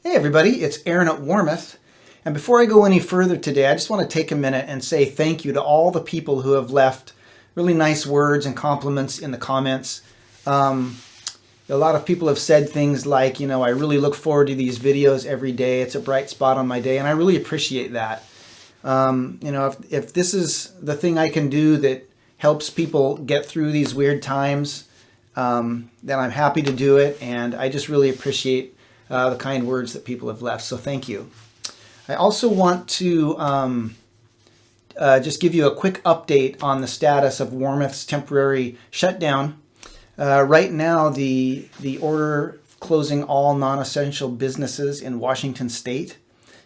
Hey everybody, it's Aaron at Warmoth. And before I go any further today, I just want to take a minute and say thank you to all the people who have left really nice words and compliments in the comments. A lot of people have said things like, I really look forward to these videos every day. It's a bright spot on my day, and I really appreciate that. If this is the thing I can do that helps people get through these weird times, then I'm happy to do it, and I just really appreciate the kind words that people have left, so thank you. I also want to just give you a quick update on the status of Warmoth's temporary shutdown. Right now, the order closing all non-essential businesses in Washington State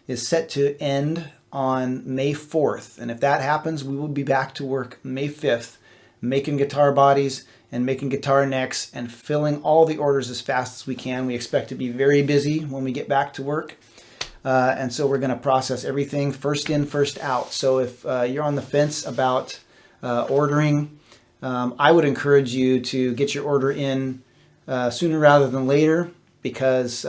is set to end on May 4th, and if that happens, we will be back to work May 5th, making guitar bodies and making guitar necks and filling all the orders as fast as we can. We expect to be very busy when we get back to work. And so we're going to process everything first in, first out. So if you're on the fence about ordering, I would encourage you to get your order in sooner rather than later, because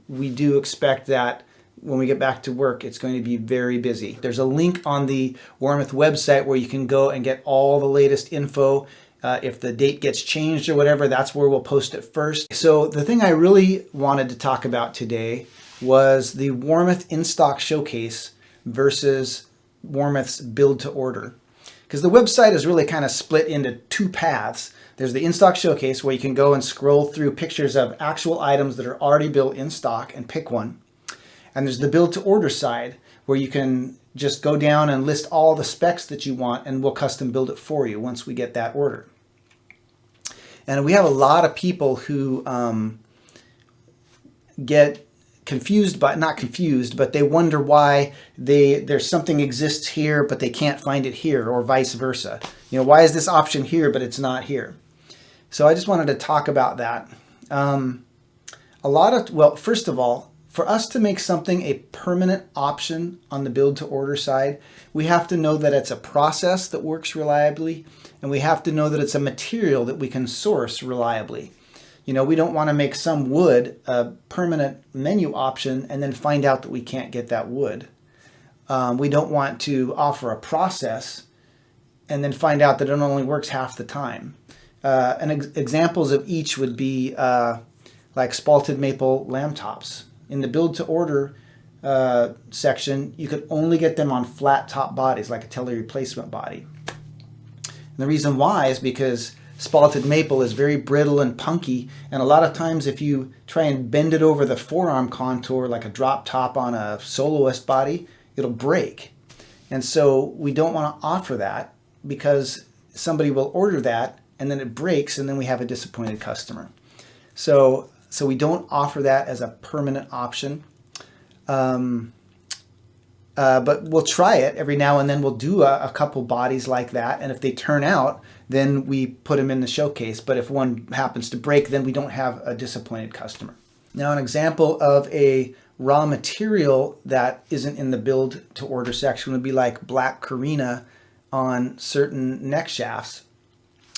we do expect that when we get back to work, it's going to be very busy. There's a link on the Warmoth website where you can go and get all the latest info. If the date gets changed or whatever, that's where we'll post it first. So the thing I really wanted to talk about today was the Warmoth in-stock showcase versus Warmoth's build to order. Because the website is really kind of split into two paths. There's the in-stock showcase where you can go and scroll through pictures of actual items that are already built in stock and pick one. And there's the build to order side where you can just go down and list all the specs that you want, and we'll custom build it for you once we get that order. And we have a lot of people who get confused, not confused, but they wonder why there's something exists here, but they can't find it here, or vice versa. Why is this option here, but it's not here? So I just wanted to talk about that. First of all, for us to make something a permanent option on the build to order side, we have to know that it's a process that works reliably, and we have to know that it's a material that we can source reliably. We don't want to make some wood a permanent menu option and then find out that we can't get that wood. We don't want to offer a process and then find out that it only works half the time. Examples of each would be like spalted maple lamb tops. In the build to order section, you could only get them on flat top bodies, like a tele replacement body. And the reason why is because spalted maple is very brittle and punky, and a lot of times if you try and bend it over the forearm contour like a drop top on a soloist body, it'll break. And so we don't want to offer that, because somebody will order that and then it breaks, and then we have a disappointed customer. So we don't offer that as a permanent option. But we'll try it every now and then. We'll do a couple bodies like that, and if they turn out, then we put them in the showcase. But if one happens to break, then we don't have a disappointed customer. Now, an example of a raw material that isn't in the build to order section would be like black Carina on certain neck shafts,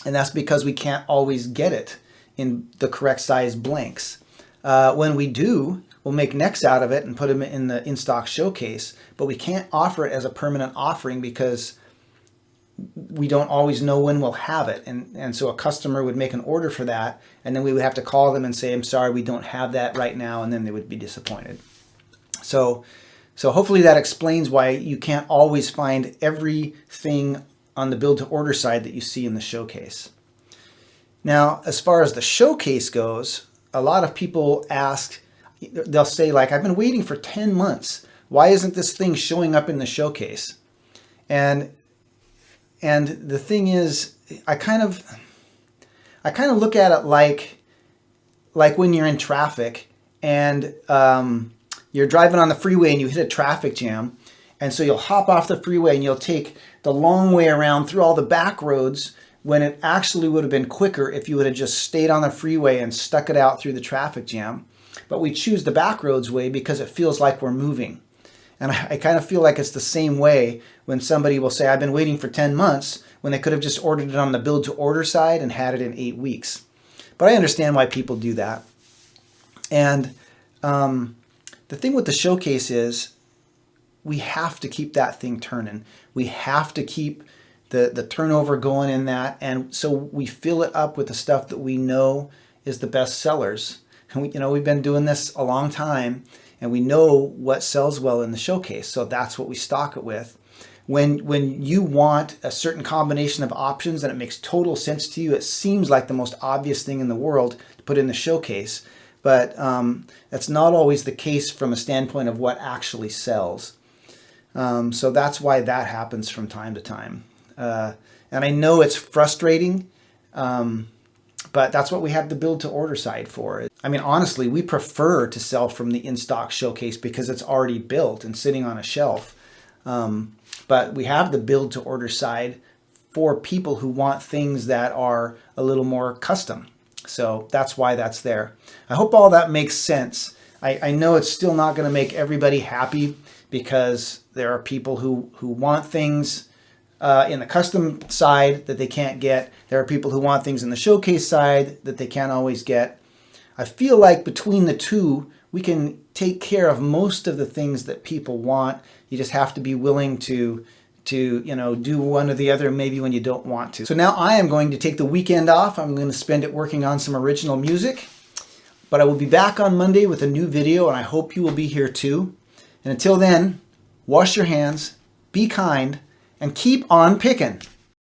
and that's because we can't always get it in the correct size blanks. When we do, we'll make necks out of it and put them in the in-stock showcase, but we can't offer it as a permanent offering because we don't always know when we'll have it. And so a customer would make an order for that, and then we would have to call them and say, I'm sorry, we don't have that right now, and then they would be disappointed. So hopefully that explains why you can't always find everything on the build to order side that you see in the showcase. Now, as far as the showcase goes, a lot of people ask, they'll say like, I've been waiting for 10 months. Why isn't this thing showing up in the showcase? And the thing is, I kind of look at it like when you're in traffic and you're driving on the freeway and you hit a traffic jam. And so you'll hop off the freeway and you'll take the long way around through all the back roads, when it actually would have been quicker if you would have just stayed on the freeway and stuck it out through the traffic jam. But we choose the back roads way because it feels like we're moving. And I kind of feel like it's the same way when somebody will say, I've been waiting for 10 months, when they could have just ordered it on the build to order side and had it in 8 weeks. But I understand why people do that. And the thing with the showcase is we have to keep that thing turning. We have to keep the turnover going in that, and so we fill it up with the stuff that we know is the best sellers. And we've been doing this a long time, and we know what sells well in the showcase, so that's what we stock it with. When you want a certain combination of options and it makes total sense to you, it seems like the most obvious thing in the world to put in the showcase, but that's not always the case from a standpoint of what actually sells. So that's why that happens from time to time. And I know it's frustrating, but that's what we have the build to order side for. I mean, honestly, we prefer to sell from the in-stock showcase because it's already built and sitting on a shelf. But we have the build to order side for people who want things that are a little more custom. So that's why that's there. I hope all that makes sense. I know it's still not going to make everybody happy because there are people who want things in the custom side that they can't get. There are people who want things in the showcase side that they can't always get. I feel like between the two, we can take care of most of the things that people want. You just have to be willing to do one or the other, maybe when you don't want to. So now I am going to take the weekend off. I'm going to spend it working on some original music. But I will be back on Monday with a new video, and I hope you will be here too. And until then, wash your hands, be kind, and keep on picking.